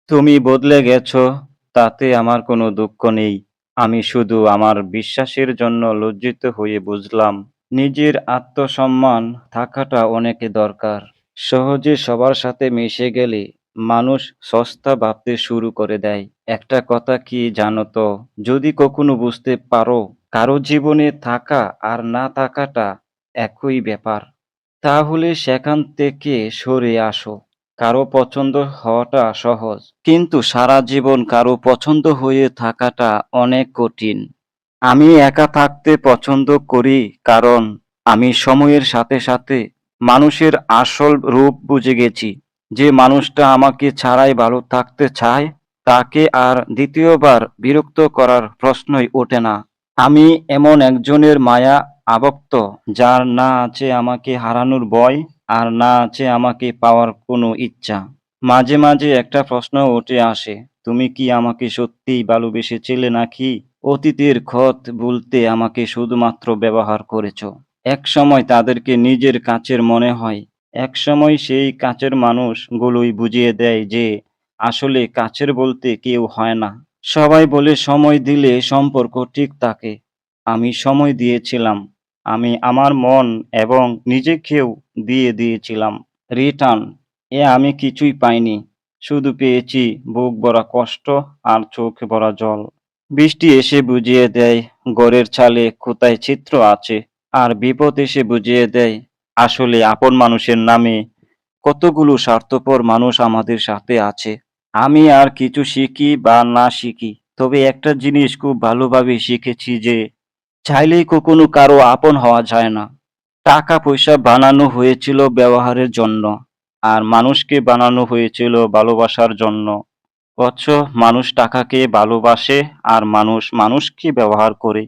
তুমি বদলে গেছো, তাতে আমার কোনো দুঃখ নেই। আমি শুধু আমার বিশ্বাসের জন্য লজ্জিত হয়ে বুঝলাম, নিজের আত্মসম্মান থাকাটা অনেক দরকার। সহজে সবার সাথে মিশে গেলে মানুষ সস্তা ভাবতে শুরু করে দেয়। একটা কথা কি জানো তো, যদি কখনো বুঝতে পারো কারো জীবনে থাকা আর না থাকাটা একই ব্যাপার, তাহলে সেখান থেকে সরে আসো। কারো পছন্দ হওয়াটা সহজ, কিন্তু সারা জীবন কারো পছন্দ হয়ে থাকাটা অনেক কঠিন। আমি একা থাকতে পছন্দ করি, কারণ আমি সময়ের সাথে সাথে মানুষের আসল রূপ বুঝে গেছি। যে মানুষটা আমাকে ছাড়াই ভালো থাকতে চায়, তাকে আর দ্বিতীয়বার বিরক্ত করার প্রশ্নই ওঠে না। আমি এমন একজনের মায়া আবক্ত, যার না আছে আমাকে হারানোর ভয়, আর না আছে আমাকে পাওয়ার কোনো ইচ্ছা। মাঝে মাঝে একটা প্রশ্ন উঠে আসে, তুমি কি আমাকে সত্যিই ভালোবেসেছিলে, নাকি অতীতের ক্ষত ভুলতে আমাকে শুধুমাত্র ব্যবহার করেছো? একসময় তাদেরকে নিজের কাছের মনে হয়, একসময় সেই কাছের মানুষগুলোই বুঝিয়ে দেয় যে আসলে কাছের বলতে কেউ হয় না। সবাই বলে সময় দিলে সম্পর্ক ঠিক থাকে। আমি সময় দিয়েছিলাম, আমি আমার মন এবং নিজেকেও দিয়ে দিয়েছিলাম রিটার্ন। আমি কিছুই পাইনি, শুধু পেয়েছি বুক ভরা কষ্ট আর চোখ ভরা জল। বৃষ্টি এসে বুঝিয়ে দেয় ঘরের চালে কোথায় ছিদ্র আছে, আর বিপদ এসে বুঝিয়ে দেয় আসলে আপন মানুষের নামে কতগুলো স্বার্থপর মানুষ আমাদের সাথে আছে। আমি আর কিছু শিখি বা না শিখি, তবে একটা জিনিস খুব ভালোভাবে শিখেছি, যে চাইলেই কখনো কারো আপন হওয়া যায় না। টাকা পয়সা বানানো হয়েছিল ব্যবহারের জন্য, আর মানুষকে বানানো হয়েছিল ভালোবাসার জন্য। অথচ মানুষ টাকাকে ভালোবাসে, আর মানুষ মানুষকে ব্যবহার করে।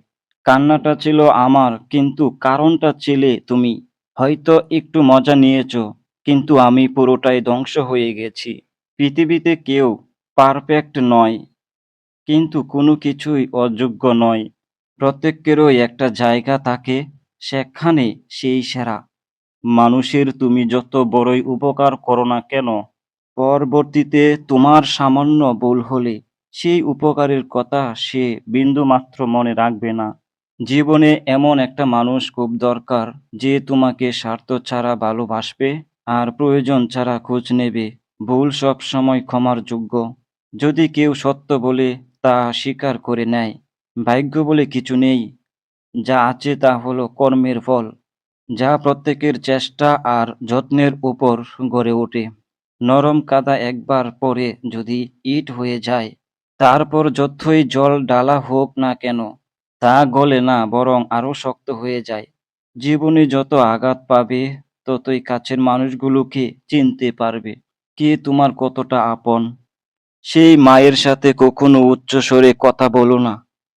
কান্নাটা ছিল আমার, কিন্তু কারণটা ছিলে তুমি। হয়তো একটু মজা নিয়েছো, কিন্তু আমি পুরোটাই ধ্বংস হয়ে গেছি। পৃথিবীতে কেউ পারফেক্ট নয়, কিন্তু কোনো কিছুই অযোগ্য নয়। প্রত্যেকেরই একটা জায়গা থাকে, সেখানে সেই সেরা। মানুষের তুমি যত বড়ই উপকার করো না কেন, পরবর্তীতে তোমার সামান্য ভুল হলে সেই উপকারের কথা সে বিন্দুমাত্র মনে রাখবে না। জীবনে এমন একটা মানুষ খুব দরকার, যে তোমাকে স্বার্থ ছাড়া ভালোবাসবে, আর প্রয়োজন ছাড়া খোঁজ নেবে। ভুল সব সময় ক্ষমার যোগ্য, যদি কেউ সত্য বলে তা স্বীকার করে নেয়। ভাগ্য বলে কিছু নেই, যা আছে তা হলো কর্মের ফল, যা প্রত্যেকের চেষ্টা আর যত্নের উপর গড়ে ওঠে। নরম কাদা একবার পরে যদি ইট হয়ে যায়, তারপর যতই জল ঢালা হোক না কেন, তা গলে না, বরং আরো শক্ত হয়ে যায়। জীবনে যত আঘাত পাবে, ততই কাছের মানুষগুলোকে চিনতে পারবে কে তোমার কতটা আপন। সেই মায়ের সাথে কখনো উচ্চস্বরে কথা বলো না,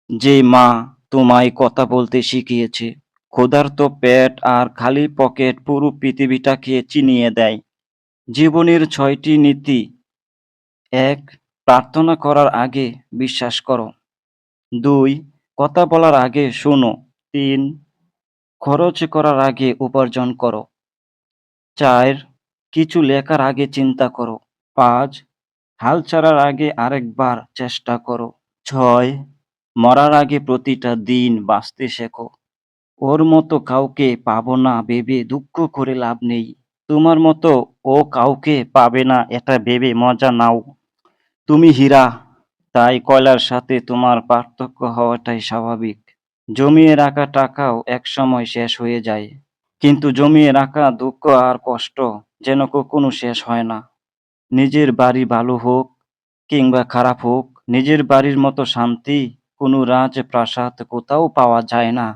যে মা তোমায় কথা বলতে শিখিয়েছে। ক্ষুধার্ত পেট আর খালি পকেট পুরো পৃথিবীটাকে চিনিয়ে দেয়। জীবনের ৬টি নীতি: ১. প্রার্থনা করার আগে বিশ্বাস করো। ২. কথা বলার আগে শোনো। ৩. খরচ করার আগে উপার্জন করো। ৪. কিছু লেখার আগে চিন্তা করো। ৫. হাল ছাড়ার আগে আরেকবার চেষ্টা করো। ৬. মরার আগে প্রতিটা দিন বাঁচতে শেখো। ওর মতো কাউকে পাবো না ভেবে দুঃখ করে লাভ নেই। তোমার মতো ও কাউকে পাবে না এটা ভেবে মজা নাও। তুমি হীরা, তাই কয়লার সাথে তোমার পার্থক্য হওয়াটাই স্বাভাবিক। জমিয়ে রাখা টাকাও একসময় শেষ হয়ে যায়, কিন্তু জমিয়ে রাখা দুঃখ আর কষ্ট যেন কখনো শেষ হয় না। নিজের বাড়ি ভালো হোক কিংবা খারাপ হোক, নিজের বাড়ির মতো শান্তি কোনো রাজপ্রাসাদ কোথাও পাওয়া যায় না।